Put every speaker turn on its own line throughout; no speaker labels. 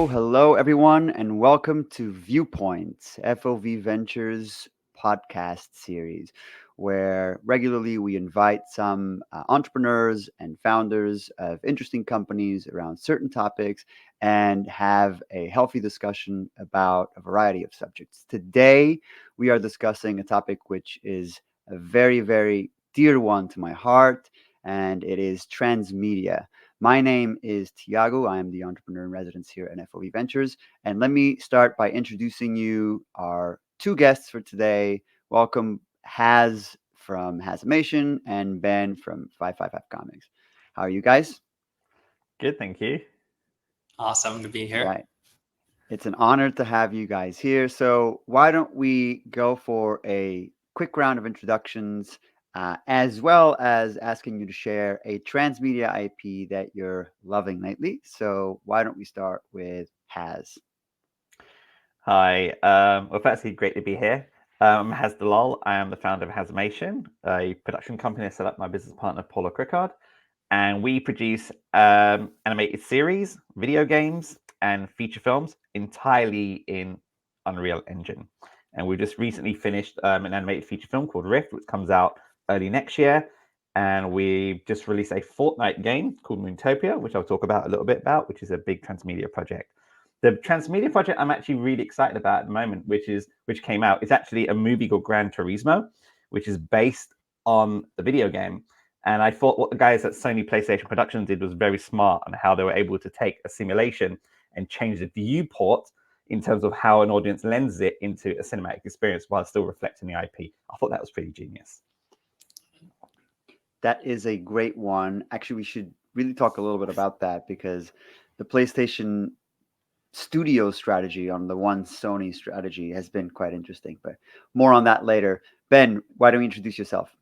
Hello, everyone, and welcome to Viewpoints, FOV Ventures podcast series, where regularly we invite some entrepreneurs and founders of interesting companies around certain topics and have a healthy discussion about a variety of subjects. Today, we are discussing a topic which is a very, very dear one to my heart, and it is transmedia. My name is Tiago. I am the entrepreneur in residence here at FOV Ventures. And let me start by introducing you our two guests for today. Welcome, Haz from Hazimation and Ben from 555Comics. How are you guys?
Good, thank you.
Awesome to be here.
Right. It's an honor to have you guys here. So, why don't we go for a quick round of introductions, as well as asking you to share a transmedia IP that you're loving lately. So, why don't we start with Haz?
Hi. Well, firstly, great to be here. I'm Haz Dalal. I am the founder of Hazimation, a production company I set up with my business partner, Paula Crickard. And we produce animated series, video games, and feature films entirely in Unreal Engine. And we just recently finished an animated feature film called Rift, which comes out early next year. And we just released a Fortnite game called Moontopia, which I'll talk about a little bit about, which is a big transmedia project. The transmedia project I'm actually really excited about at the moment, which came out, is actually a movie called Gran Turismo, which is based on the video game. And I thought what the guys at Sony PlayStation Productions did was very smart on how they were able to take a simulation and change the viewport in terms of how an audience lenses it into a cinematic experience while still reflecting the IP. I thought that was pretty genius.
That is a great one. Actually, we should really talk a little bit about that because the PlayStation studio strategy on the one Sony strategy has been quite interesting, but more on that later. Ben, why don't you introduce yourself?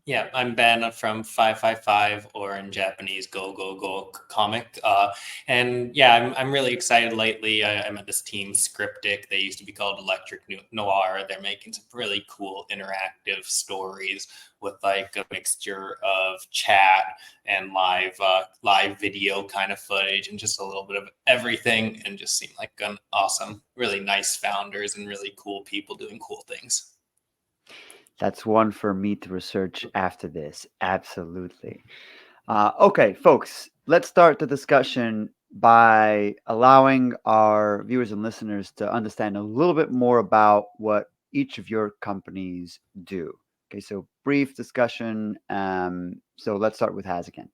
Yeah, I'm Ben from 555, or in Japanese, Go Go Go Comic. And yeah, I'm really excited lately. I'm at this team, Scriptic. They used to be called Electric Noir. They're making some really cool interactive stories with like a mixture of chat and live video kind of footage and just a little bit of everything, and just seem like an awesome, really nice founders and really cool people doing cool things.
That's one for me to research after this. Absolutely. Okay, folks, let's start the discussion by allowing our viewers and listeners to understand a little bit more about what each of your companies do. Okay, so brief discussion. So let's start with Haz again.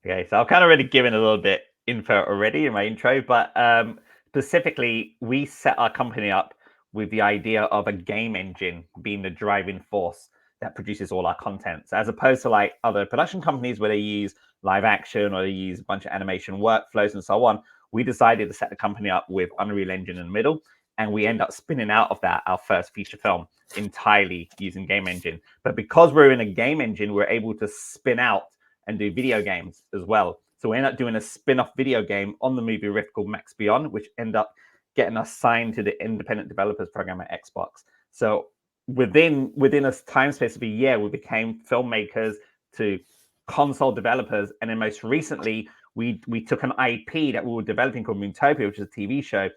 Okay, so I've kind of already given a little bit info already in my intro, but specifically, we set our company up with the idea of a game engine being the driving force that produces all our content. So as opposed to like other production companies where they use live action or they use a bunch of animation workflows and so on, we decided to set the company up with Unreal Engine in the middle, and we end up spinning out of that our first feature film entirely using game engine. But because we're in a game engine, we're able to spin out and do video games as well. So we end up doing a spin-off video game on the movie Rift called Max Beyond, which end up getting us signed to the independent developers program at Xbox. So within a time space of a year, we became filmmakers to console developers, and then most recently, we took an IP that we were developing called Moontopia, which is a TV show.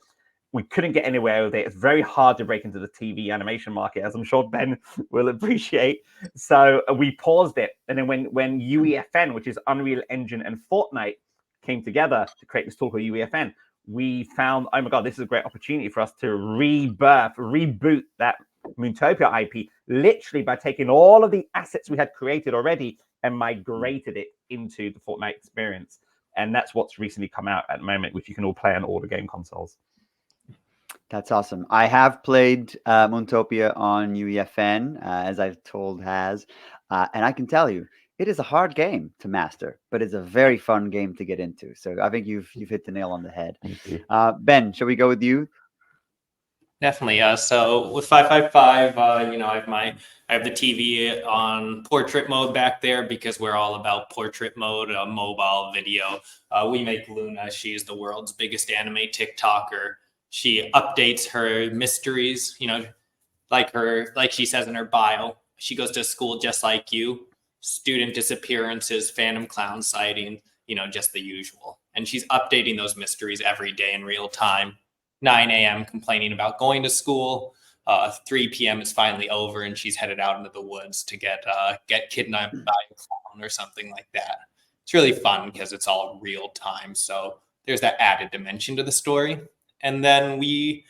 We couldn't get anywhere with it. It's very hard to break into the TV animation market, as I'm sure Ben will appreciate. So we paused it. And then when UEFN, which is Unreal Engine and Fortnite, came together to create this tool called UEFN, we found, oh my God, this is a great opportunity for us to reboot that Moontopia IP, literally by taking all of the assets we had created already and migrated it into the Fortnite experience. And that's what's recently come out at the moment, which you can all play on all the game consoles.
That's awesome. I have played Moontopia on UEFN, as I've told Haz, and I can tell you, it is a hard game to master, but it's a very fun game to get into. So I think you've hit the nail on the head. Ben, shall we go with you?
Definitely. So with 555, I have the TV on portrait mode back there because we're all about portrait mode, mobile video. We make Luna. She's the world's biggest anime TikToker. She updates her mysteries, like she says in her bio. She goes to school just like you. Student disappearances, phantom clown sighting, just the usual. and she's updating those mysteries every day in real time. 9 a.m. complaining about going to school. 3 p.m. is finally over, and she's headed out into the woods to get kidnapped by a clown or something like that. It's really fun because it's all real time. So there's that added dimension to the story. And then we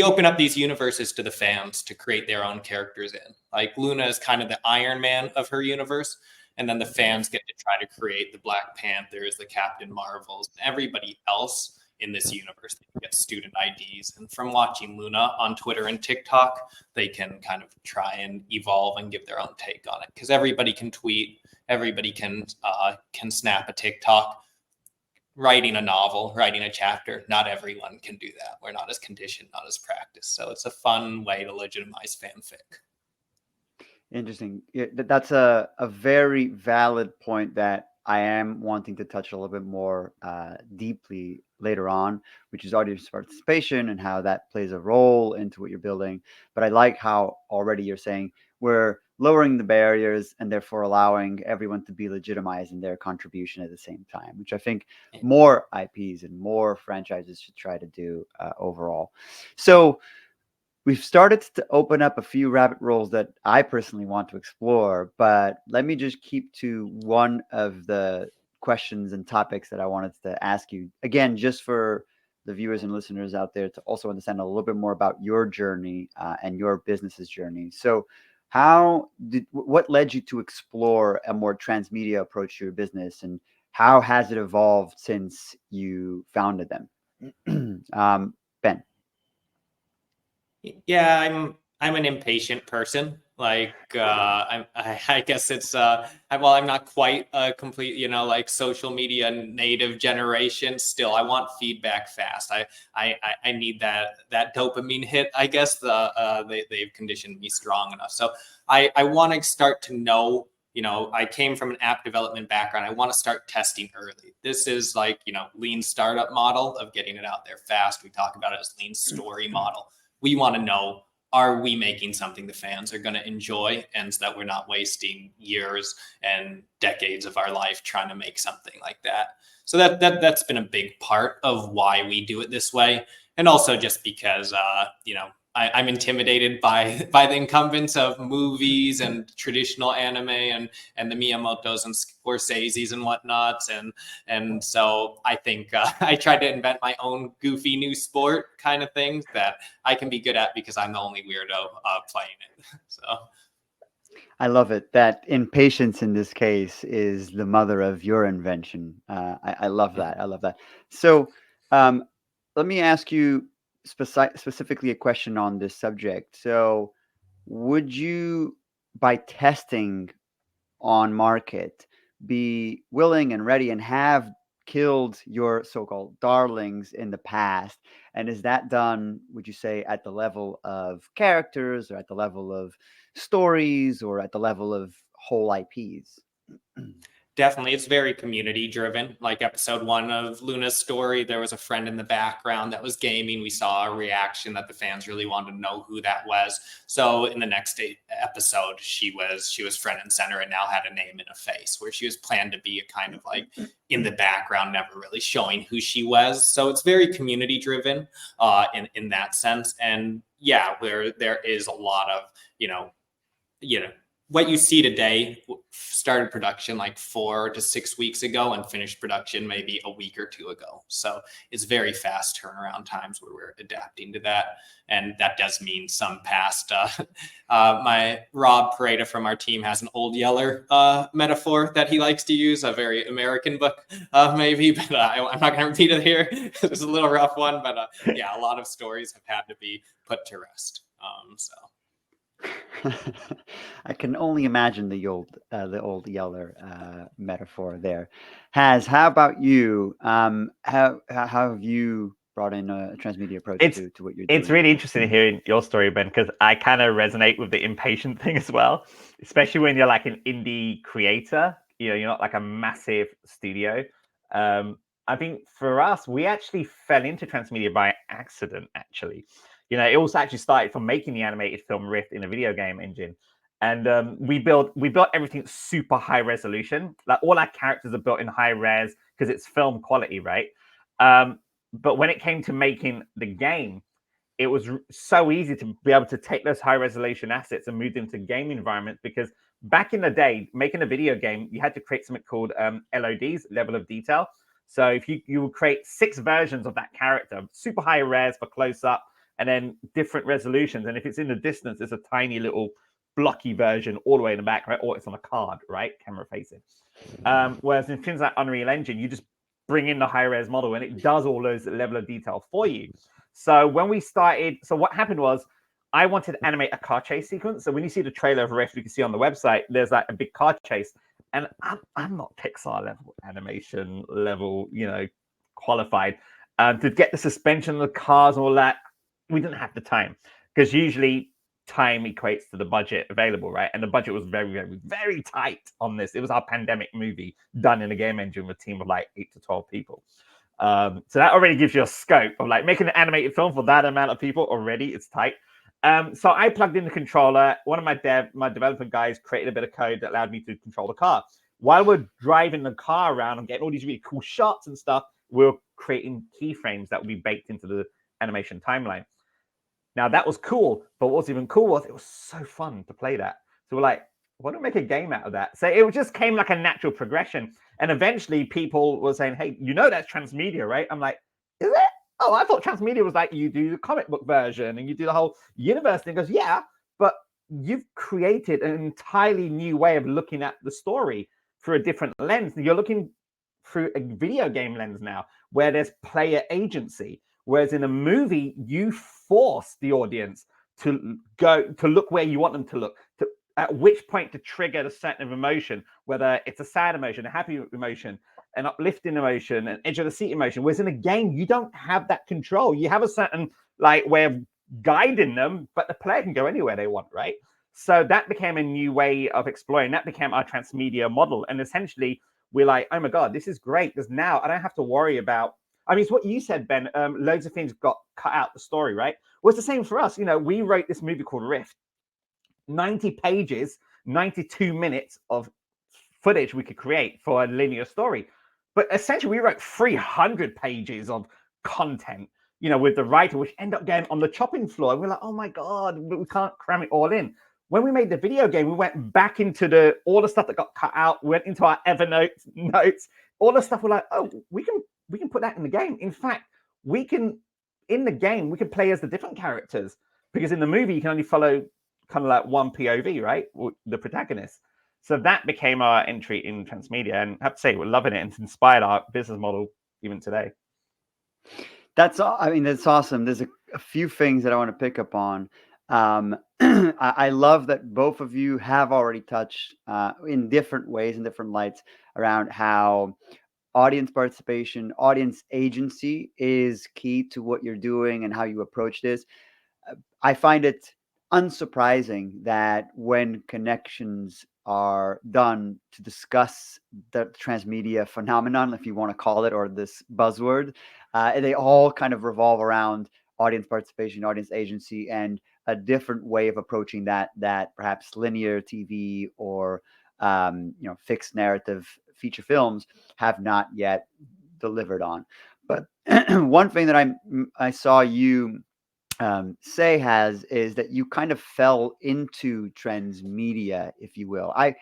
open up these universes to the fans to create their own characters in. Like Luna is kind of the Iron Man of her universe. And then the fans get to try to create the Black Panthers, the Captain Marvels, and everybody else in this universe. They can get student IDs. And from watching Luna on Twitter and TikTok, they can kind of try and evolve and give their own take on it. Because everybody can tweet, everybody can snap a TikTok. Writing a novel, writing a chapter, not everyone can do that. We're not as conditioned, not as practiced. So it's a fun way to legitimize fanfic.
Interesting. Yeah, that's a very valid point that I am wanting to touch a little bit more deeply later on, which is audience participation and how that plays a role into what you're building. But I like how already you're saying we're lowering the barriers and therefore allowing everyone to be legitimized in their contribution at the same time, which I think more IPs and more franchises should try to do overall. So we've started to open up a few rabbit holes that I personally want to explore, but let me just keep to one of the questions and topics that I wanted to ask you. Again, just for the viewers and listeners out there to also understand a little bit more about your journey and your business's journey. So what led you to explore a more transmedia approach to your business, and how has it evolved since you founded them? Ben.
Yeah, I'm an impatient person. Like I guess it's I'm not quite a complete, like social media native generation. Still, I want feedback fast. I need that dopamine hit. I guess they've conditioned me strong enough. So I want to start to know. I came from an app development background. I want to start testing early. This is like, lean startup model of getting it out there fast. We talk about it as lean story model. We want to know, are we making something the fans are going to enjoy, and so that we're not wasting years and decades of our life trying to make something like that. So that's been a big part of why we do it this way. And also just because, I'm intimidated by the incumbents of movies and traditional anime and the Miyamotos and Scorsese's and whatnots. And so I think I tried to invent my own goofy new sport kind of things that I can be good at because I'm the only weirdo playing it. So
I love it. That impatience in this case is the mother of your invention. I love that. I love that. So let me ask you specifically a question on this subject. So would you, by testing on market, be willing and ready and have killed your so-called darlings in the past? And is that done, would you say, at the level of characters, or at the level of stories, or at the level of whole IPs?
definitely, it's very community driven. Like episode 1 of Luna's story, there was a friend in the background that was gaming. We saw a reaction that the fans really wanted to know who that was. So in the next episode, she was front and center and now had a name and a face, where she was planned to be a kind of like in the background, never really showing who she was. So it's very community driven in that sense. And yeah, where there is a lot of, what you see today started production like 4 to 6 weeks ago and finished production maybe a week or 2 ago. So it's very fast turnaround times where we're adapting to that. And that does mean some past, my Rob Pareda from our team has an old Yeller metaphor that he likes to use, a very American book maybe, but I'm not going to repeat it here. It's a little rough one, but yeah, a lot of stories have had to be put to rest. So.
I can only imagine the old Yeller metaphor there. How about you? How have you brought in a transmedia approach to what you're doing?
It's really interesting hearing your story, Ben, because I kind of resonate with the impatient thing as well, especially when you're like an indie creator. You're not like a massive studio. I think for us, we actually fell into transmedia by accident, actually. It also actually started from making the animated film Rift in a video game engine. And we built everything super high resolution. Like all our characters are built in high res because it's film quality, right? But when it came to making the game, it was so easy to be able to take those high resolution assets and move them to game environments, because back in the day, making a video game, you had to create something called LODs, level of detail. So if you would create 6 versions of that character, super high res for close up, and then different resolutions. And if it's in the distance, it's a tiny little blocky version all the way in the back, right? Or it's on a card, right? Camera facing. Whereas in things like Unreal Engine, you just bring in the high res model and it does all those level of detail for you. So when we started, so what happened was I wanted to animate a car chase sequence. So when you see the trailer of Rift, you can see on the website, there's like a big car chase. And I'm not Pixar level animation level, qualified. To get the suspension of the cars and all that, we didn't have the time, because usually time equates to the budget available, right? And the budget was very, very, very tight on this. It was our pandemic movie done in a game engine with a team of like 8 to 12 people. So that already gives you a scope of like making an animated film for that amount of people already. It's tight. So I plugged in the controller. One of my development guys created a bit of code that allowed me to control the car. While we're driving the car around and getting all these really cool shots and stuff, we're creating keyframes that will be baked into the animation timeline. Now that was cool, but what was even cool was it was so fun to play that. So we're like, why don't we make a game out of that? So it just came like a natural progression. And eventually people were saying, hey, that's Transmedia, right? I'm like, is it? Oh, I thought Transmedia was like, you do the comic book version and you do the whole universe thing. He goes, yeah, but you've created an entirely new way of looking at the story through a different lens. You're looking through a video game lens now, where there's player agency. Whereas in a movie, you force the audience to look where you want them to look, at which point to trigger a certain emotion, whether it's a sad emotion, a happy emotion, an uplifting emotion, an edge of the seat emotion. Whereas in a game, you don't have that control. You have a certain way of guiding them, but the player can go anywhere they want, right? So that became a new way of exploring. That became our transmedia model. And essentially, we're like, oh my God, this is great, because now I don't have to worry about, it's what you said, Ben. Loads of things got cut out the story, right? Well, it's the same for us. We wrote this movie called Rift. 90 pages, 92 minutes of footage we could create for a linear story. But essentially, we wrote 300 pages of content, with the writer, which end up getting on the chopping floor. And we're like, oh my God, but we can't cram it all in. When we made the video game, we went back into all the stuff that got cut out, went into our Evernote notes, all the stuff. We're like, oh, we can put that in the game. In fact, in the game, we can play as the different characters, because in the movie, you can only follow kind of like one POV, right? The protagonist. So that became our entry in Transmedia. And I have to say, we're loving it. And it's inspired our business model even today.
That's awesome. There's a few things that I want to pick up on. I love that both of you have already touched in different ways, in different lights, around how audience participation, audience agency is key to what you're doing and how you approach this. I find it unsurprising that when connections are done to discuss the transmedia phenomenon, if you want to call it, or this buzzword, they all kind of revolve around audience participation, audience agency, and a different way of approaching that perhaps linear TV or fixed narrative feature films have not yet delivered on. But one thing that I saw you say is that you kind of fell into transmedia, if you will. I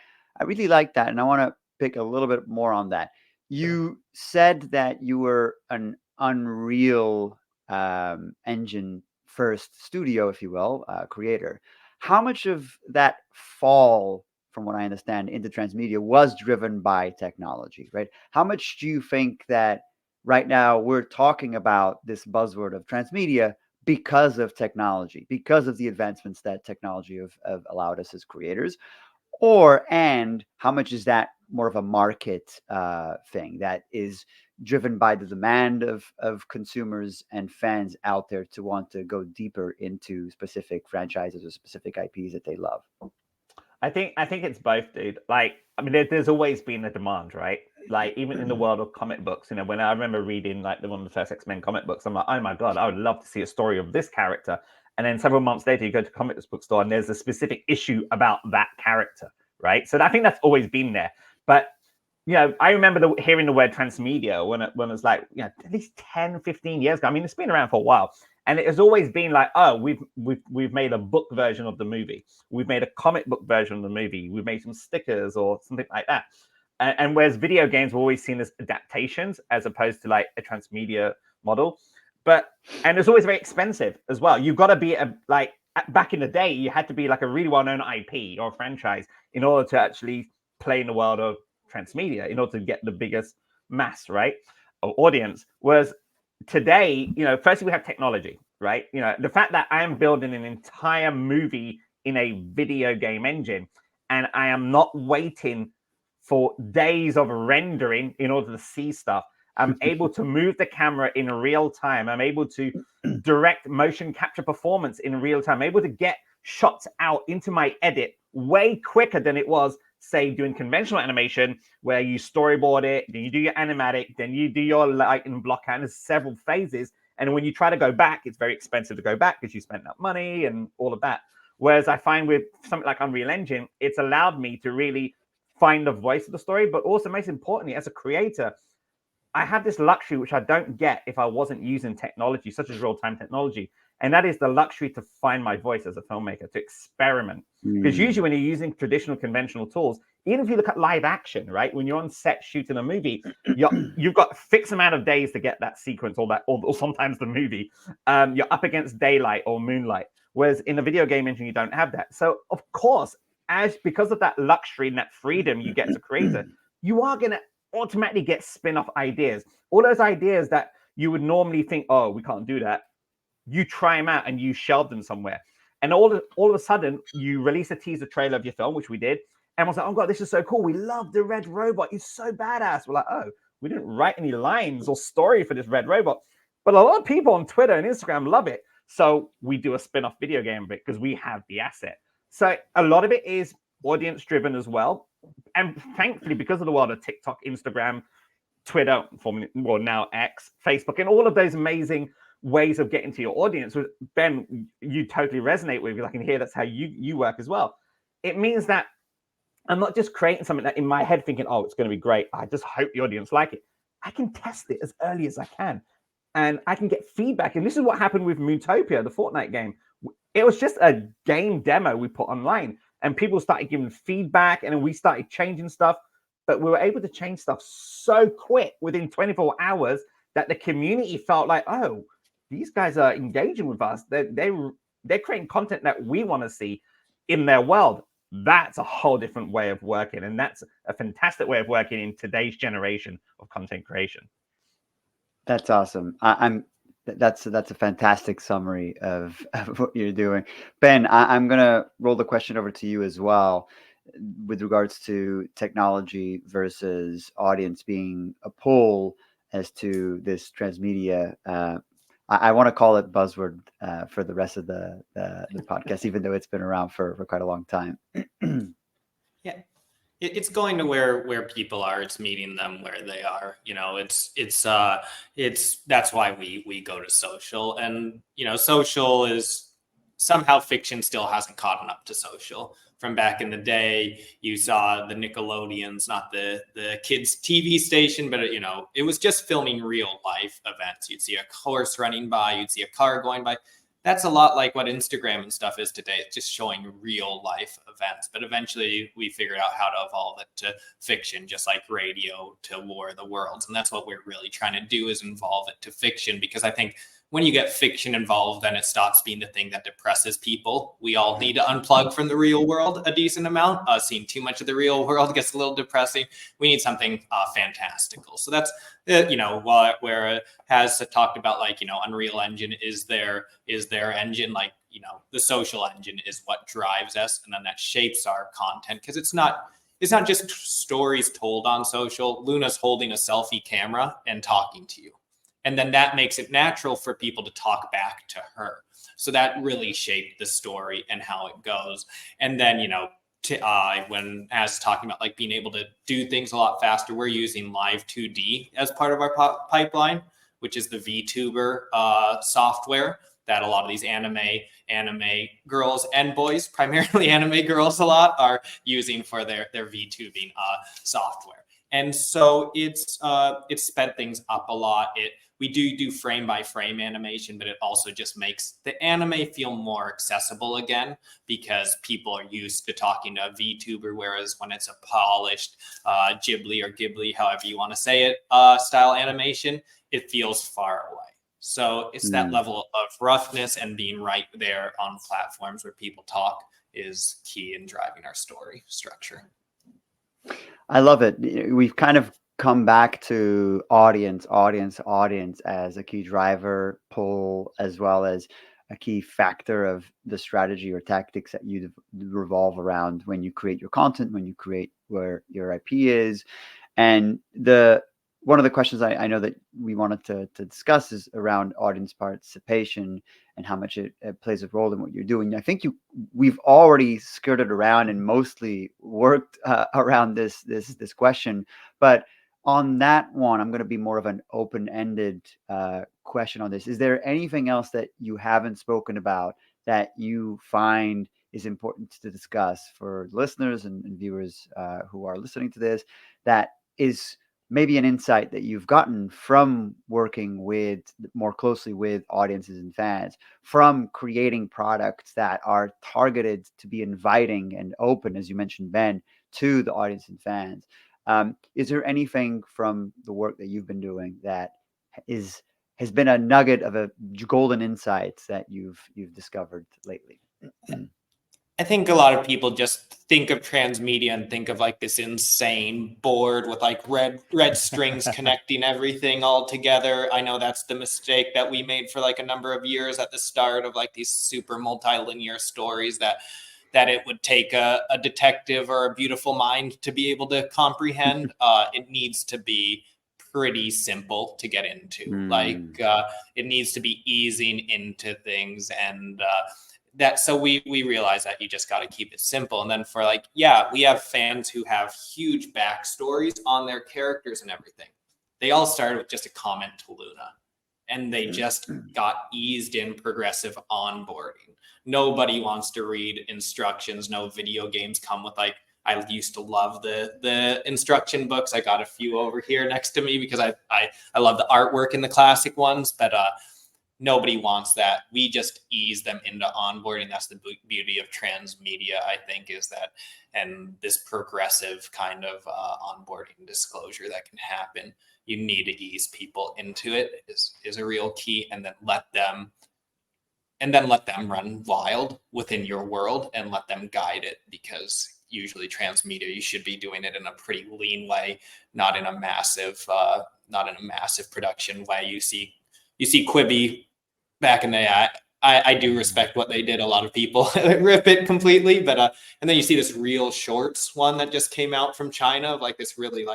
really like that, and I want to pick a little bit more on that. You said that you were an Unreal Engine first studio, if you will, creator. How much of that fall, from what I understand, into transmedia was driven by technology, right? How much do you think that right now we're talking about this buzzword of transmedia because of technology, because of the advancements that technology have allowed us as creators? And how much is that more of a market thing that is driven by the demand of consumers and fans out there to want to go deeper into specific franchises or specific IPs that they love?
I think it's both, dude. There's always been a demand, right? Like even in the world of comic books, when I remember reading one of the first X-Men comic books, I'm like, oh my God, I would love to see a story of this character. And then several months later, you go to a comic book store and there's a specific issue about that character, right? So I think that's always been there. But, I remember hearing the word transmedia when it was like, at least 10, 15 years ago. I mean, it's been around for a while. And it has always been like, oh, we've made a book version of the movie. We've made a comic book version of the movie. We've made some stickers or something like that. And whereas video games were always seen as adaptations as opposed to like a transmedia model. And it's always very expensive as well. You've got to be back in the day, you had to be like a really well-known IP or a franchise in order to actually play in the world of transmedia, in order to get the biggest mass, right, of audience. Whereas today, firstly, we have technology, right? The fact that I am building an entire movie in a video game engine and I am not waiting for days of rendering in order to see stuff. I'm able to move the camera in real time. I'm able to direct motion capture performance in real time. I'm able to get shots out into my edit way quicker than it was, say, doing conventional animation, where you storyboard it, then you do your animatic, then you do your light and block out. There's several phases. And when you try to go back, it's very expensive to go back because you spent that money and all of that. Whereas I find with something like Unreal Engine, it's allowed me to really find the voice of the story, but also most importantly, as a creator, I have this luxury, which I don't get if I wasn't using technology, such as real-time technology. And that is the luxury to find my voice as a filmmaker, to experiment. Because usually when you're using traditional conventional tools, even if you look at live action, right? When you're on set shooting a movie, you've got a fixed amount of days to get that sequence or sometimes the movie. You're up against daylight or moonlight. Whereas in a video game engine, you don't have that. So of course, because of that luxury and that freedom you get as a creator, you are going to automatically get spin-off ideas. All those ideas that you would normally think, oh, we can't do that. You try them out and you shelve them somewhere. And all of a sudden, you release a teaser trailer of your film, which we did. And I was like, oh, God, this is so cool. We love the red robot. He's so badass. We're like, oh, we didn't write any lines or story for this red robot. But a lot of people on Twitter and Instagram love it. So we do a spin-off video game of it because we have the asset. So a lot of it is audience-driven as well. And thankfully, because of the world of TikTok, Instagram, Twitter, well, now X, Facebook, and all of those amazing ways of getting to your audience, which, Ben, you totally resonate with, because I can hear that's how you work as well. It means that I'm not just creating something that in my head thinking, oh, it's going to be great. I just hope the audience like it. I can test it as early as I can. And I can get feedback. And this is what happened with Mootopia, the Fortnite game. It was just a game demo we put online. And people started giving feedback, and then we started changing stuff. But we were able to change stuff so quick within 24 hours that the community felt like, oh, these guys are engaging with us. They're creating content that we want to see in their world. That's a whole different way of working. And that's a fantastic way of working in today's generation of content creation.
That's awesome. That's a fantastic summary of what you're doing. Ben, I'm going to roll the question over to you as well with regards to technology versus audience being a pull as to this transmedia. I want to call it buzzword for the rest of the podcast, even though it's been around for quite a long time.
Yeah. It's going to where people are. It's meeting them where they are. It's that's why we go to social, and social is somehow fiction still hasn't caught up to social. From back in the day, you saw the Nickelodeons, not the kids TV station, but it was just filming real life events. You'd see a horse running by, you'd see a car going by. That's a lot like what Instagram and stuff is today. It's just showing real life events. But eventually we figured out how to evolve it to fiction, just like radio to War of the Worlds. And that's what we're really trying to do, is involve it to fiction, because I think when you get fiction involved, then it stops being the thing that depresses people. We all need to unplug from the real world a decent amount. Seeing too much of the real world gets a little depressing. We need something fantastical. So that's where has talked about, like, Unreal Engine is their engine, like, the social engine is what drives us, and then that shapes our content, because it's not just stories told on social. Luna's holding a selfie camera and talking to you, and then that makes it natural for people to talk back to her. So that really shaped the story and how it goes. And then when as talking about, like, being able to do things a lot faster, we're using Live 2D as part of our pipeline, which is the VTuber software that a lot of these anime girls and boys, primarily anime girls a lot, are using for their VTubing software. And so it's sped things up a lot. We do frame by frame animation, but it also just makes the anime feel more accessible again, because people are used to talking to a VTuber, whereas when it's a polished Ghibli or Ghibli, however you want to say it, style animation, it feels far away. So it's that level of roughness, and being right there on platforms where people talk is key in driving our story structure.
I love it. We've kind of come back to audience as a key driver pull, as well as a key factor of the strategy or tactics that you revolve around when you create your content, when you create where your IP is. And one of the questions I know that we wanted to discuss is around audience participation and how much it plays a role in what you're doing. I think we've already skirted around and mostly worked around this question, but on that one, I'm going to be more of an open-ended question on this. Is there anything else that you haven't spoken about that you find is important to discuss for listeners and viewers who are listening to this, that is maybe an insight that you've gotten from working more closely with audiences and fans, from creating products that are targeted to be inviting and open, as you mentioned, Ben, to the audience and fans? Is there anything from the work that you've been doing that has been a nugget of a golden insights that you've discovered lately?
I think a lot of people just think of Transmedia and think of like this insane board with like red strings connecting everything all together. I know that's the mistake that we made for like a number of years at the start of like these super multilinear stories that it would take a detective or a beautiful mind to be able to comprehend. It needs to be pretty simple to get into. It needs to be easing into things, and so we realize that you just got to keep it simple. And then for we have fans who have huge backstories on their characters and everything. They all started with just a comment to Luna, and they just got eased in progressive onboarding. Nobody wants to read instructions. No video games come with I used to love the instruction books. I got a few over here next to me because I love the artwork in the classic ones, but nobody wants that. We just ease them into onboarding. That's the beauty of Transmedia, I think, is that, and this progressive kind of onboarding disclosure that can happen. You need to ease people into it is a real key, and then let them run wild within your world and let them guide it, because usually Transmedia, you should be doing it in a pretty lean way, not in a massive production way. You see Quibi back in the day. I do respect what they did. A lot of people rip it completely, but and then you see this Real Shorts one that just came out from China of this really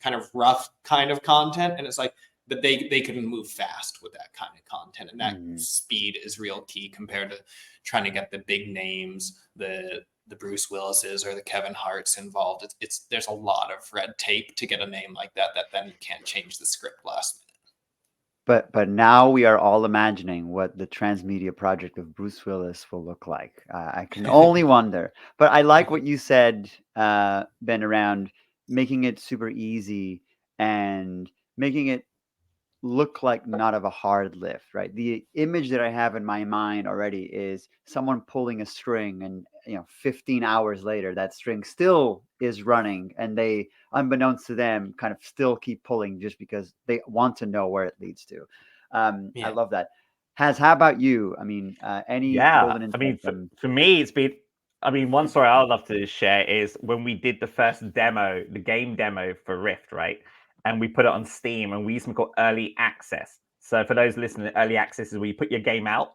kind of rough kind of content, and it's but they couldn't move fast with that kind of content, and that speed is real key compared to trying to get the big names, the Bruce Willises or the Kevin Harts involved. There's a lot of red tape to get a name like that then you can't change the script last minute.
But now we are all imagining what the Transmedia project of Bruce Willis will look like. I can only wonder. But I like what you said, Ben, around making it super easy and making it look like not of a hard lift, right? The image that I have in my mind already is someone pulling a string, and 15 hours later that string still is running, and they, unbeknownst to them, kind of still keep pulling just because they want to know where it leads to. I love that. How about you? I mean, any golden insight?
For me, it's been, one story I'd love to share is when we did the first demo, the game demo for Rift, right? And we put it on Steam, and we used something called early access. So for those listening, early access is where you put your game out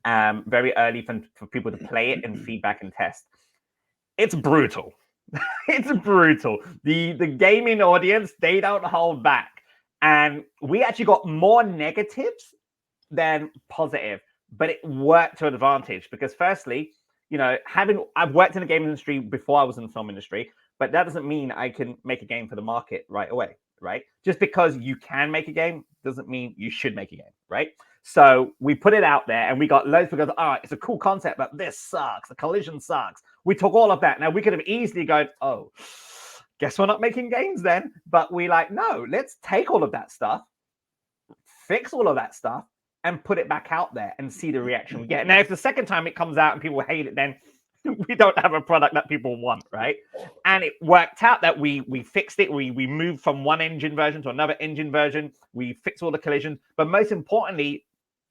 very early for people to play it and feedback and test. It's brutal. It's brutal. The gaming audience, they don't hold back. And we actually got more negatives than positive, but it worked to advantage because firstly, I've worked in the game industry before I was in the film industry, but that doesn't mean I can make a game for the market right away. Right? Just because you can make a game doesn't mean you should make a game, right? So we put it out there and we got loads of people go, all right, it's a cool concept, but this sucks. The collision sucks. We took all of that. Now we could have easily gone, oh, guess we're not making games then. But we like, no, let's take all of that stuff, fix all of that stuff, and put it back out there and see the reaction we get. Now, if the second time it comes out and people hate it, then we don't have a product that people want, right? And it worked out that we fixed it. We moved from one engine version to another engine version. We fixed all the collisions. But most importantly,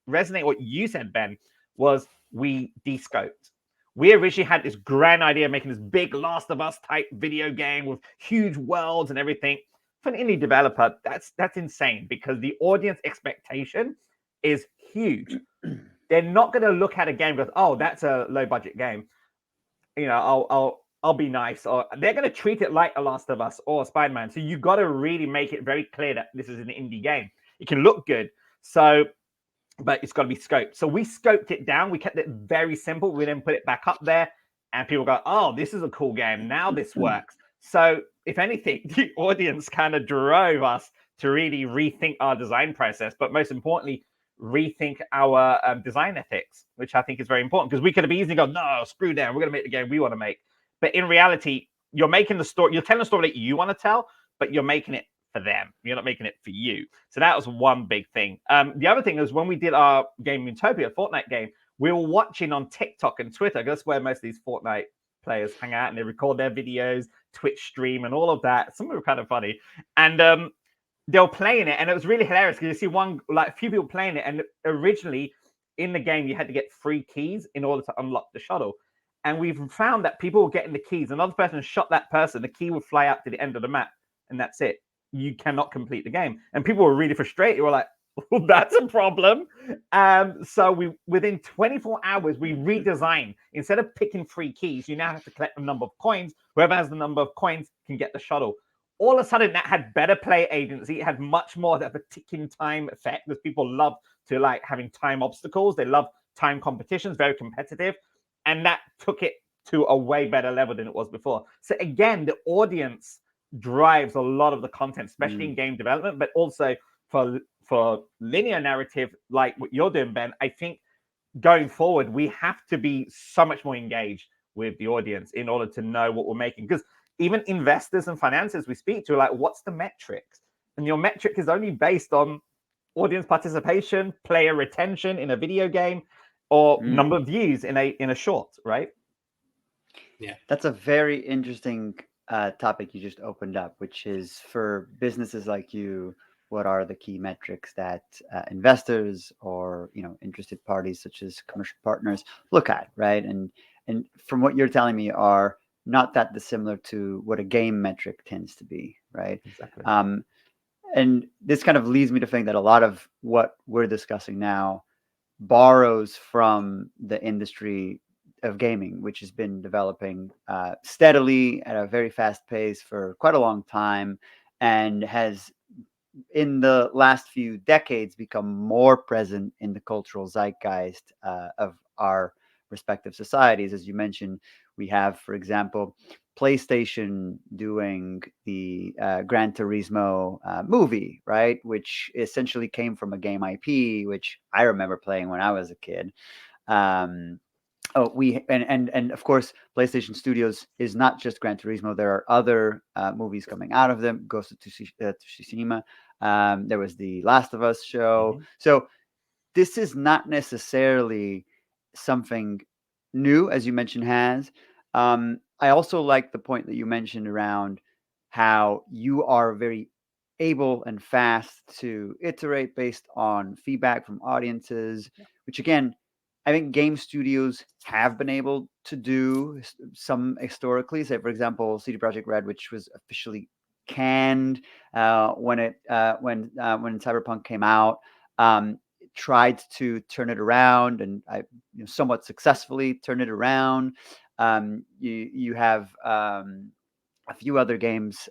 resonate what you said, Ben, was we de-scoped. We originally had this grand idea of making this big Last of Us type video game with huge worlds and everything. For an indie developer, that's insane because the audience expectation is huge. They're not going to look at a game and go, oh, that's a low budget game. You know, I'll be nice. Or they're going to treat it like a Last of Us or Spider-Man. So you got to really make it very clear that this is an indie game. It can look good. So, but it's got to be scoped. So we scoped it down. We kept it very simple. We then put it back up there and people go, oh, this is a cool game. Now this works. So if anything, the audience kind of drove us to really rethink our design process, but most importantly, rethink our design ethics, which I think is very important because we could have easily gone, no, screw them. We're going to make the game we want to make. But in reality, you're making the story, you're telling the story that you want to tell, but you're making it for them. You're not making it for you. So that was one big thing. The other thing is when we did our game Utopia, Fortnite game, we were watching on TikTok and Twitter. That's where most of these Fortnite players hang out and they record their videos, Twitch stream and all of that. Some of them were kind of funny. And they were playing it and it was really hilarious because you see a few people playing it. And originally in the game, you had to get free keys in order to unlock the shuttle. And we've found that people were getting the keys. Another person shot that person, the key would fly out to the end of the map and that's it. You cannot complete the game. And people were really frustrated. They were like, well, that's a problem. So within 24 hours, we redesigned. Instead of picking free keys, you now have to collect the number of coins. Whoever has the number of coins can get the shuttle. All of a sudden, that had better play agency. It had much more of a ticking time effect because people love to like having time obstacles. They love time competitions, very competitive. And that took it to a way better level than it was before. So again, the audience drives a lot of the content, especially in game development, but also for linear narrative like what you're doing, Ben. I think going forward, we have to be so much more engaged with the audience in order to know what we're making. Because even investors and financiers we speak to are like, what's the metrics? And your metric is only based on audience participation, player retention in a video game, or number of views in a short, right?
Yeah,
that's a very interesting topic you just opened up, which is for businesses like you, what are the key metrics that investors or interested parties such as commercial partners look at, right? And from what you're telling me are not that dissimilar to what a game metric tends to be, right?
Exactly.
And this kind of leads me to think that a lot of what we're discussing now borrows from the industry of gaming, which has been developing steadily at a very fast pace for quite a long time and has in the last few decades become more present in the cultural zeitgeist of our respective societies. As you mentioned, we have, for example, PlayStation doing the Gran Turismo movie, right? Which essentially came from a game IP, which I remember playing when I was a kid. And of course, PlayStation Studios is not just Gran Turismo. There are other movies coming out of them. Ghost of Tsushima. There was the Last of Us show.
Mm-hmm.
So this is not necessarily something new, as you mentioned, Has. I also like the point that you mentioned around how you are very able and fast to iterate based on feedback from audiences, which again, I think game studios have been able to do some historically. Say, for example, CD Projekt Red, which was officially canned when Cyberpunk came out, tried to turn it around and somewhat successfully turn it around. You have a few other games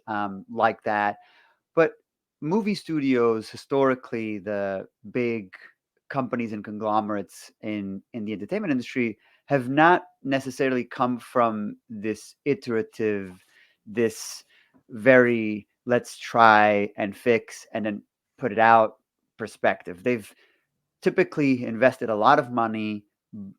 like that, but movie studios historically, the big companies and conglomerates in the entertainment industry have not necessarily come from this iterative, this very let's try and fix and then put it out perspective. They've typically invested a lot of money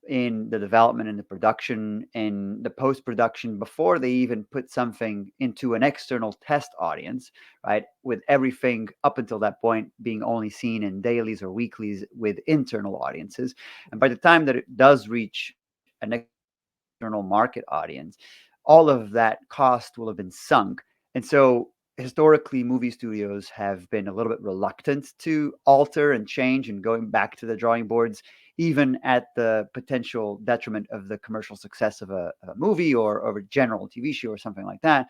in the development and the production and the post-production before they even put something into an external test audience, right? With everything up until that point being only seen in dailies or weeklies with internal audiences. And by the time that it does reach an external market audience, all of that cost will have been sunk. And so historically, movie studios have been a little bit reluctant to alter and change and going back to the drawing boards, even at the potential detriment of the commercial success of a movie or a general TV show or something like that.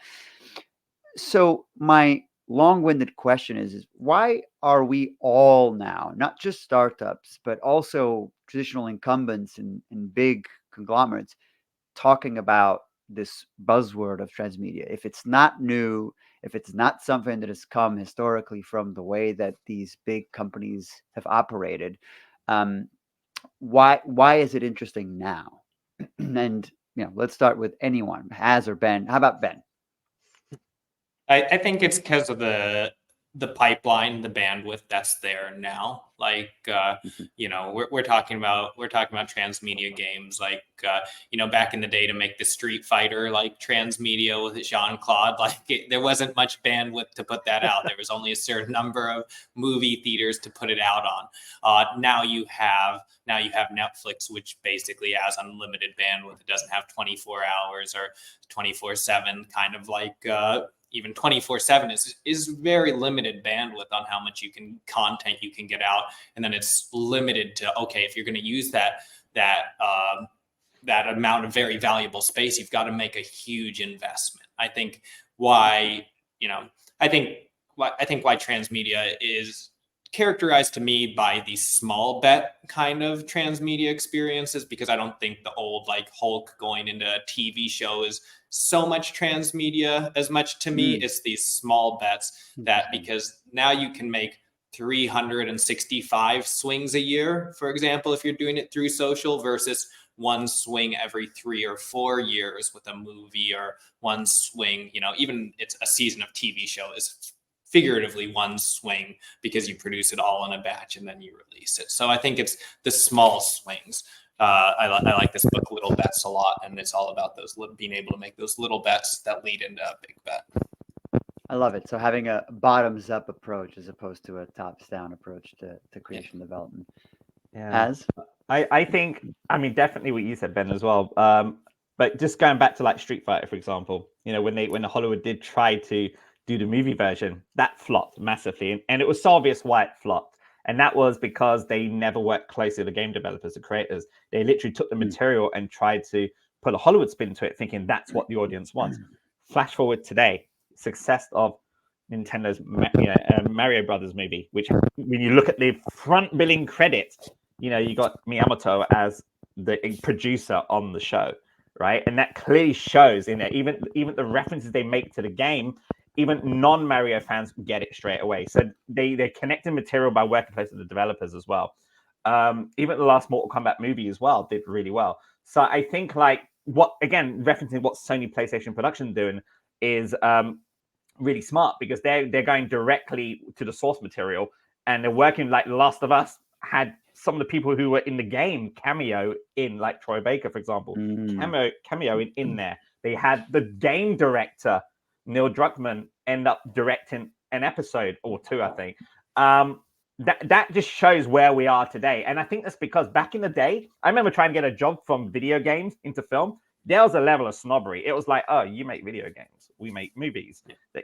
So my long-winded question is why are we all now, not just startups, but also traditional incumbents and big conglomerates, talking about this buzzword of transmedia? If it's not new, if it's not something that has come historically from the way that these big companies have operated, um, why is it interesting now? And let's start with anyone, Haz or Ben. How about Ben?
I think it's because of the pipeline, the bandwidth that's there now. Like we're talking about transmedia games. Like back in the day to make the Street Fighter like transmedia with Jean-Claude, there wasn't much bandwidth to put that out. There was only a certain number of movie theaters to put it out on. Now you have Netflix, which basically has unlimited bandwidth. It doesn't have 24 hours or 24/7 kind of like. Even 24/7 is very limited bandwidth on how much content you can get out, and then it's limited to, okay, if you're going to use that amount of very valuable space, you've got to make a huge investment. I think why transmedia is characterized to me by these small bet kind of transmedia experiences, because I don't think the old like Hulk going into a TV show is so much transmedia as much to me. It's these small bets that, because now you can make 365 swings a year, for example, if you're doing it through social, versus one swing every 3 or 4 years with a movie, or one swing, even it's a season of TV show is figuratively one swing because you produce it all in a batch and then you release it. So I think it's the small swings. I like this book, Little Bets, a lot, and it's all about those being able to make those little bets that lead into a big bet.
I love it. So having a bottoms-up approach as opposed to a tops-down approach to creation development.
Yeah.
As
I think, definitely what you said, Ben, as well. But just going back to like Street Fighter, for example, when Hollywood did try to do the movie version, that flopped massively, and it was so obvious why it flopped. And that was because they never worked closely with the game developers, the creators. They literally took the material and tried to put a Hollywood spin to it, thinking that's what the audience wants. Flash forward today, success of Nintendo's Mario Brothers movie, which when you look at the front billing credits, you got Miyamoto as the producer on the show, right? And that clearly shows in there, even the references they make to the game. Even non-Mario fans get it straight away. So they're connecting material by working close with the developers as well. Even the last Mortal Kombat movie as well did really well. So I think referencing what Sony PlayStation Production doing is really smart, because they're going directly to the source material, and they're working like The Last of Us had some of the people who were in the game cameo in, like Troy Baker, for example, cameo in there. They had the game director Neil Druckmann end up directing an episode or two, I think. That just shows where we are today. And I think that's because back in the day, I remember trying to get a job from video games into film. There was a level of snobbery. It was like, oh, you make video games, we make movies.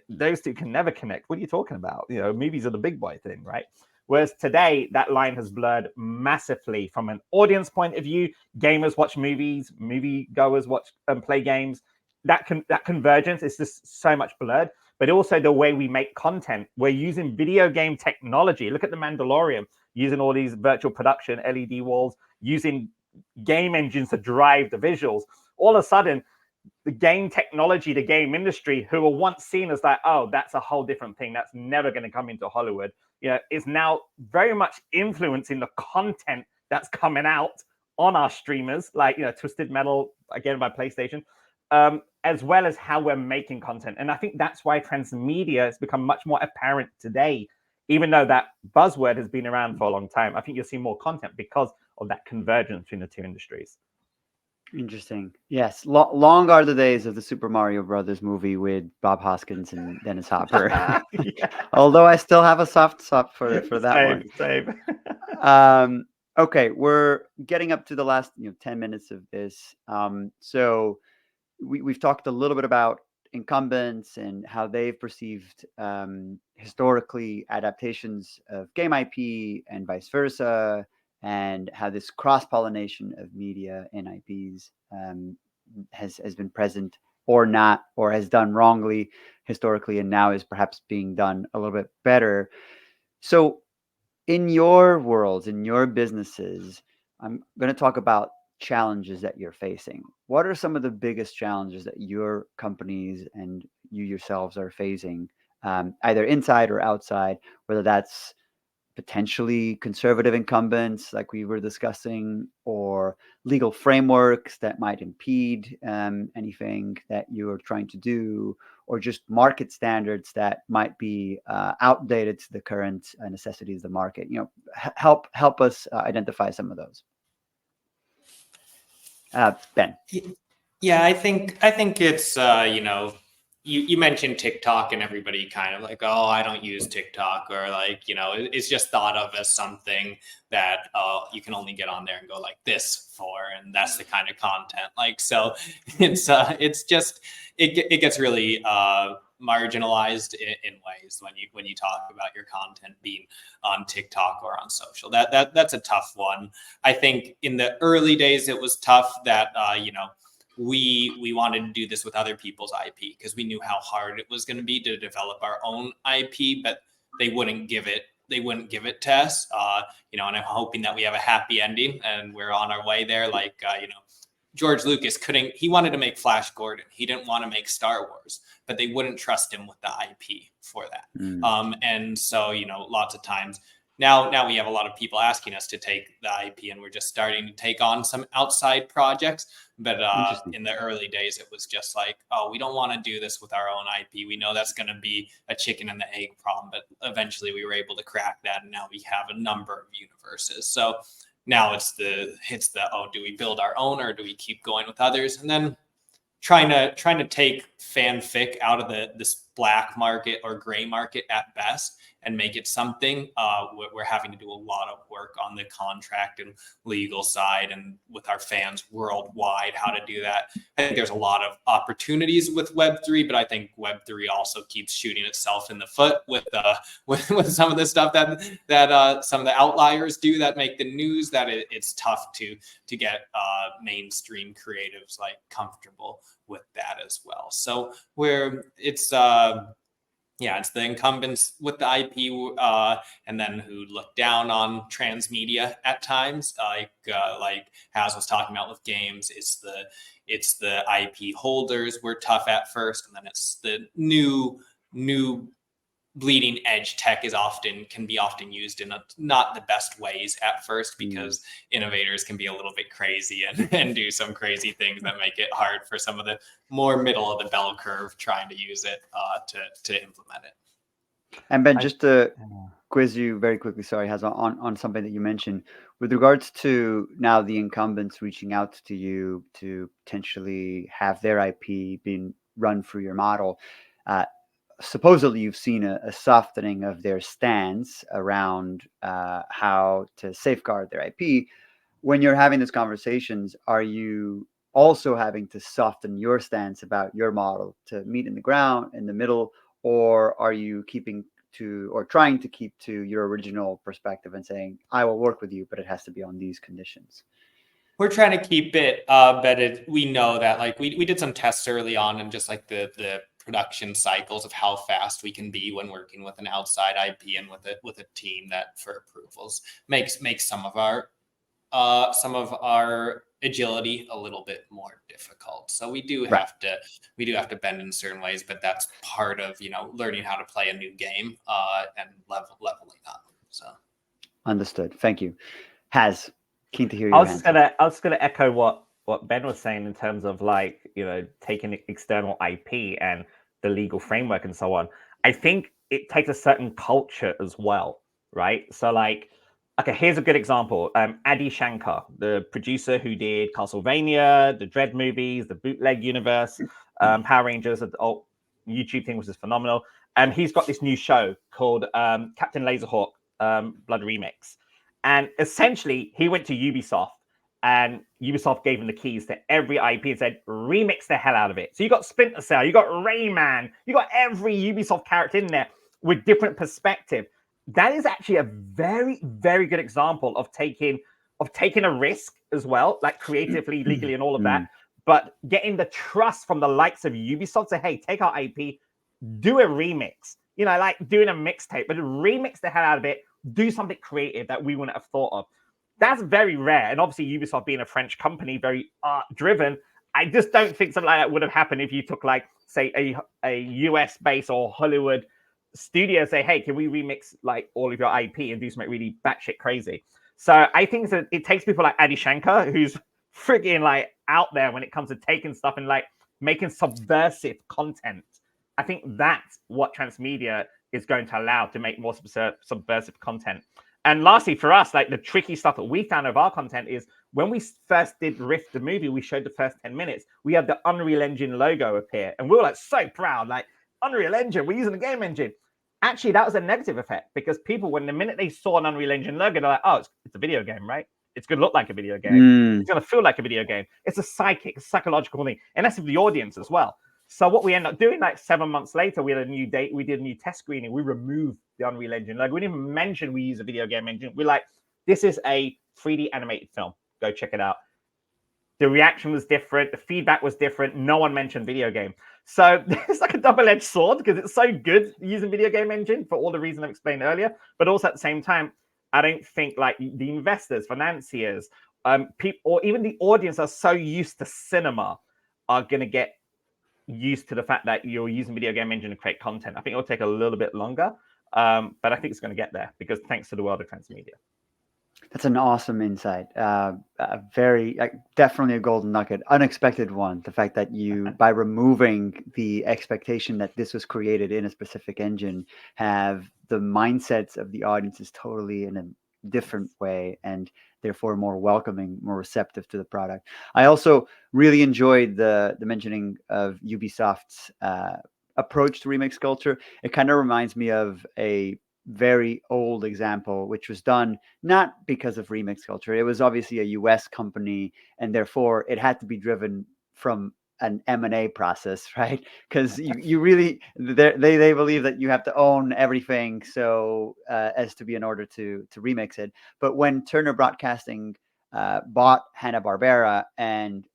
Those two can never connect. What are you talking about? Movies are the big boy thing, right? Whereas today, that line has blurred massively from an audience point of view. Gamers watch movies, movie goers watch and play games. That convergence is just so much blurred, but also the way we make content. We're using video game technology. Look at The Mandalorian, using all these virtual production, LED walls, using game engines to drive the visuals. All of a sudden, the game technology, the game industry, who were once seen as like, oh, that's a whole different thing, that's never going to come into Hollywood, is now very much influencing the content that's coming out on our streamers, like, Twisted Metal, again, by PlayStation. As well as how we're making content. And I think that's why transmedia has become much more apparent today even though that buzzword has been around for a long time, I think you'll see more content because of that convergence between the two industries.
Interesting. Yes, long are the days of the Super Mario Brothers movie with Bob Hoskins and Dennis Hopper.
Yeah.
Although I still have a soft spot for that one.
Same.
Okay, we're getting up to the last 10 minutes of this. So we've talked a little bit about incumbents and how they've perceived historically adaptations of game IP and vice versa, and how this cross-pollination of media and IPs has been present or not, or has done wrongly historically, and now is perhaps being done a little bit better. So in your worlds, in your businesses, I'm going to talk about challenges that you're facing. What are some of the biggest challenges that your companies and you yourselves are facing, either inside or outside, whether that's potentially conservative incumbents like we were discussing, or legal frameworks that might impede anything that you're trying to do, or just market standards that might be outdated to the current necessities of the market. Help us identify some of those. Ben.
Yeah, I think it's you mentioned TikTok, and everybody kind of like, oh, I don't use TikTok, or like, it's just thought of as something that you can only get on there and go like this for, and that's the kind of content. Like, so it's just it gets really marginalized in ways when you talk about your content being on TikTok or on social. That's a tough one. I think in the early days it was tough that we wanted to do this with other people's IP because we knew how hard it was going to be to develop our own IP, but they wouldn't give it to us, and I'm hoping that we have a happy ending and we're on our way there. Like, George Lucas he wanted to make Flash Gordon. He didn't want to make Star Wars, but they wouldn't trust him with the IP for that. And so, lots of times now we have a lot of people asking us to take the IP, and we're just starting to take on some outside projects. But in the early days, it was just like, oh, we don't want to do this with our own IP. We know that's going to be a chicken and the egg problem, but eventually we were able to crack that, and now we have a number of universes. So now it's the oh, do we build our own or do we keep going with others? And then trying to take fanfic out of this black market or gray market at best and make it something. We're having to do a lot of work on the contract and legal side, and with our fans worldwide, how to do that. I think there's a lot of opportunities with Web3, but I think Web3 also keeps shooting itself in the foot with some of the stuff that some of the outliers do that make the news. That it's tough to get mainstream creatives like comfortable with that as well. So it's the incumbents with the IP, and then who look down on transmedia at times, like Haz was talking about with games. It's the IP holders we're tough at first, and then it's the new bleeding edge tech can be often used in not the best ways at first, because innovators can be a little bit crazy and do some crazy things that make it hard for some of the more middle of the bell curve trying to use it to implement it.
And Ben, just to quiz you very quickly, sorry, Has, on something that you mentioned with regards to now the incumbents reaching out to you to potentially have their IP being run through your model. Supposedly you've seen a softening of their stance around how to safeguard their IP. When you're having these conversations, are you also having to soften your stance about your model to meet in the middle, or are you keeping to, or trying to keep to, your original perspective and saying, I will work with you, but it has to be on these conditions?
We're trying to keep it, but we know that like we did some tests early on, and just like the production cycles of how fast we can be when working with an outside IP and with a team that for approvals makes some of our agility a little bit more difficult. So we do have to bend in certain ways, but that's part of learning how to play a new game and leveling up. So
understood. Thank you. Haz, keen to hear
I
your
was
answer.
just gonna echo what Ben was saying in terms of like taking external IP and the legal framework and so on. I think it takes a certain culture as well, right? So like, okay, here's a good example. Adi Shankar, the producer who did Castlevania, the Dread movies, the Bootleg Universe, Power Rangers, the YouTube thing, which is phenomenal. He's got this new show called Captain Laserhawk Blood Remix. And essentially, he went to Ubisoft and Ubisoft gave him the keys to every IP and said, remix the hell out of it. So you got Splinter Cell, you got Rayman, you got every Ubisoft character in there with different perspective. That is actually a very, very good example of taking a risk as well, like creatively, legally, and all of that, but getting the trust from the likes of Ubisoft. Say, hey, take our IP, do a remix, like doing a mixtape, but remix the hell out of it, do something creative that we wouldn't have thought of. That's very rare. And obviously Ubisoft being a French company, very art driven, I just don't think something like that would have happened if you took like, say, a US based or Hollywood studio, say, hey, can we remix like all of your IP and do something really batshit crazy? So I think that it takes people like Adi Shankar, who's frigging like out there when it comes to taking stuff and like making subversive content. I think that's what Transmedia is going to allow to make more subversive content. And lastly, for us, like the tricky stuff that we found of our content is when we first did Rift the movie, we showed the first 10 minutes, we had the Unreal Engine logo appear. And we were like so proud, like Unreal Engine, we're using a game engine. Actually, that was a negative effect because people, when the minute they saw an Unreal Engine logo, they're like, oh, it's a video game, right? It's going to look like a video game. It's going to feel like a video game. It's a psychological thing. And that's for the audience as well. So what we end up doing, like 7 months later, we had a new date. We did a new test screening. We removed the Unreal Engine logo. We didn't even mention we use a video game engine. We're like, this is a 3D animated film. Go check it out. The reaction was different. The feedback was different. No one mentioned video game. So it's like a double-edged sword because it's so good using video game engine for all the reasons I've explained earlier. But also at the same time, I don't think like the investors, financiers, people, or even the audience are so used to cinema are going to get used to the fact that you're using video game engine to create content. I think it'll take a little bit longer, but I think it's going to get there because thanks to the world of Transmedia.
That's an awesome insight. Definitely a golden nugget, unexpected one. The fact that you, by removing the expectation that this was created in a specific engine, have the mindsets of the audiences totally in a different way and therefore more welcoming, more receptive to the product. I also really enjoyed the mentioning of Ubisoft's approach to remix culture. It kind of reminds me of a very old example, which was done not because of remix culture. It was obviously a US company, and therefore it had to be driven from an M&A process, right? Because you really, they believe that you have to own everything so as to be in order to remix it. But when Turner Broadcasting bought Hanna-Barbera and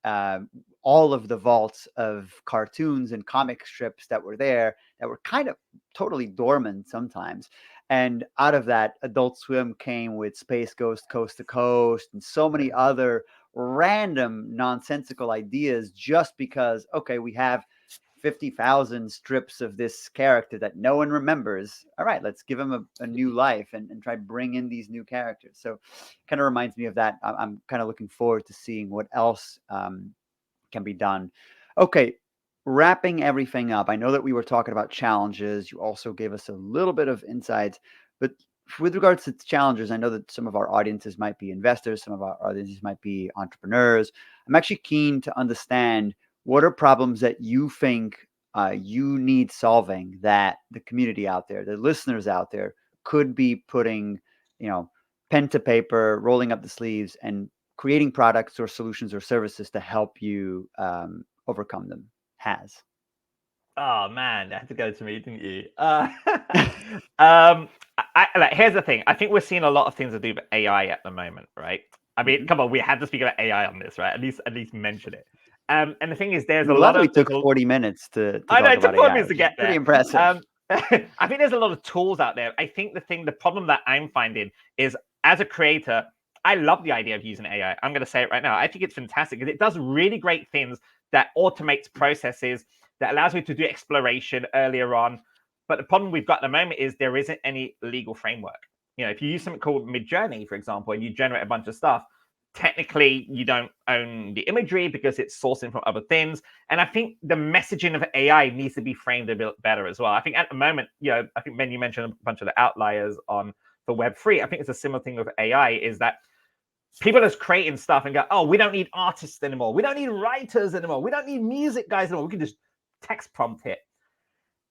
all of the vaults of cartoons and comic strips that were there that were kind of totally dormant sometimes. And out of that, Adult Swim came with Space Ghost Coast to Coast and so many other random nonsensical ideas just because, okay, we have 50,000 strips of this character that no one remembers. All right, let's give him a new life and try to bring in these new characters. So kind of reminds me of that. I'm kind of looking forward to seeing what else can be done. Okay, wrapping everything up. I know that we were talking about challenges. You also gave us a little bit of insights, but with regards to challenges, I know that some of our audiences might be investors, some of our audiences might be entrepreneurs. I'm actually keen to understand what are problems that you think you need solving that the community out there, the listeners out there could be putting, pen to paper, rolling up the sleeves and creating products or solutions or services to help you overcome them.
Oh man, that had to go to me, didn't you? Here's the thing. I think we're seeing a lot of things to do with AI at the moment, right? I mean, come on, we had to speak about AI on this, right? At least mention it. And the thing is, there's a lot of.
We took 40 minutes to
I know
talk
it took
about
40
AI,
minutes to get there.
Pretty impressive.
I think there's a lot of tools out there. I think the problem that I'm finding is, as a creator, I love the idea of using AI. I'm going to say it right now. I think it's fantastic because it does really great things that automates processes, that allows me to do exploration earlier on. But the problem we've got at the moment is there isn't any legal framework. If you use something called Midjourney, for example, and you generate a bunch of stuff, technically you don't own the imagery because it's sourcing from other things. And I think the messaging of AI needs to be framed a bit better as well. I think at the moment, I think Ben, you mentioned a bunch of the outliers on for Web3. I think it's a similar thing with AI, is that people are just creating stuff and go, oh, we don't need artists anymore. We don't need writers anymore. We don't need music guys anymore. We can just text prompt it.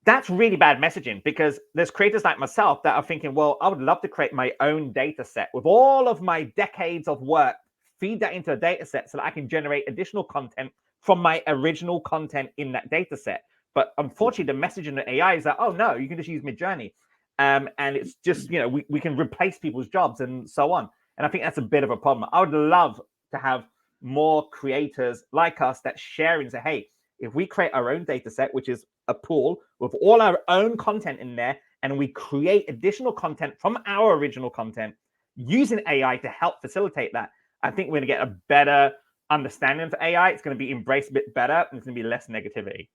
That's really bad messaging, because there's creators like myself that are thinking, well, I would love to create my own data set with all of my decades of work, feed that into a data set so that I can generate additional content from my original content in that data set. But unfortunately, the messaging of AI is that, oh, no, you can just use Midjourney. And it's just, we can replace people's jobs and so on. And I think that's a bit of a problem. I would love to have more creators like us that share and say, hey, if we create our own data set, which is a pool with all our own content in there, and we create additional content from our original content using AI to help facilitate that, I think we're going to get a better understanding of AI. It's going to be embraced a bit better, and it's going to be less negativity.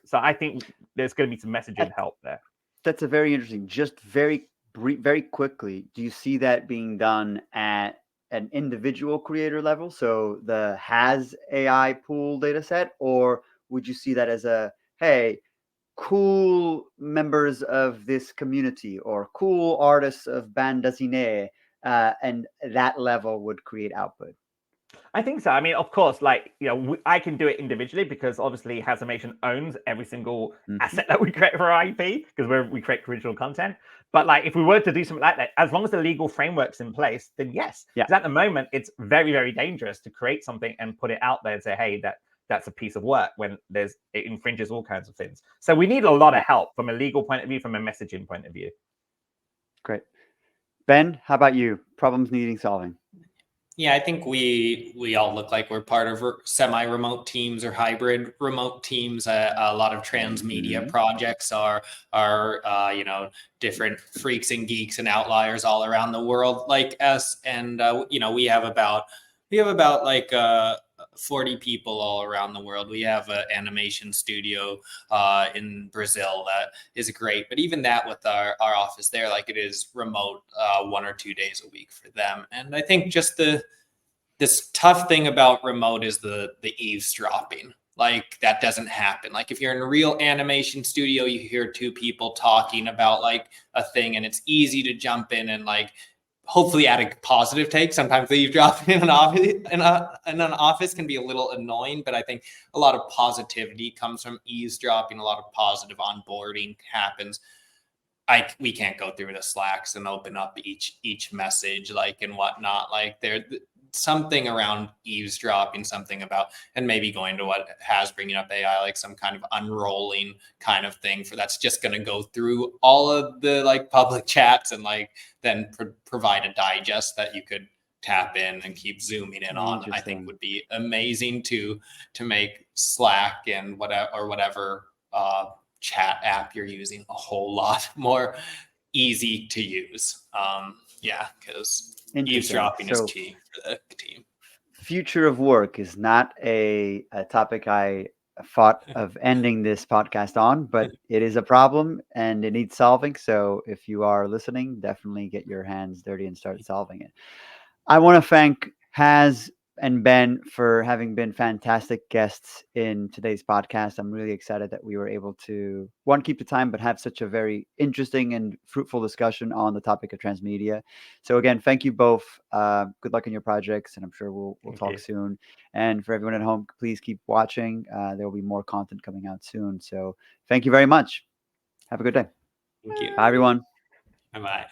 So I think there's going to be some messaging help there.
That's a very interesting. Just very quickly, do you see that being done at an individual creator level, so the has AI pool data set, or would you see that as a, hey, cool members of this community or cool artists of bande dessinée, and that level would create output?
I think so. I mean, of course, I can do it individually because obviously Hazimation owns every single asset that we create for our IP, because we create original content. But if we were to do something like that, as long as the legal framework's in place, then yes.
Yeah.
Because at the moment, it's very, very dangerous to create something and put it out there and say, hey, that's a piece of work, when it infringes all kinds of things. So we need a lot of help from a legal point of view, from a messaging point of view.
Great. Ben, how about you? Problems needing solving?
Yeah, I think we all look like we're part of semi-remote teams or hybrid remote teams. A lot of transmedia projects are different freaks and geeks and outliers all around the world like us. And we have about 40 people all around the world. We have an animation studio in Brazil that is great, but even that with our office there, it is remote 1 or 2 days a week for them. And I think just this tough thing about remote is the eavesdropping. That doesn't happen. If you're in a real animation studio, you hear two people talking about a thing, and it's easy to jump in and hopefully add a positive take. Sometimes the eavesdropping in an office can be a little annoying, but I think a lot of positivity comes from eavesdropping. A lot of positive onboarding happens. We can't go through the Slacks and open up each message and whatnot. There something around eavesdropping, something about, and maybe going to what has bringing up AI, some kind of unrolling kind of thing that's just going to go through all of the public chats and then provide a digest that you could tap in and keep zooming in on. I think would be amazing to make Slack and whatever chat app you're using a whole lot more easy to use. Because eavesdropping is key for the team.
Future of work is not a topic I thought of ending this podcast on, but it is a problem and it needs solving. So if you are listening, definitely get your hands dirty and start solving it. I want to thank Haz and Ben for having been fantastic guests in today's podcast. I'm really excited that we were able to, one, keep the time, but have such a very interesting and fruitful discussion on the topic of transmedia. So again, thank you both. Good luck in your projects, and I'm sure we'll talk soon. And for everyone at home, please keep watching. There will be more content coming out soon. So thank you very much. Have a good day.
Thank you.
Bye, everyone.
Bye-bye.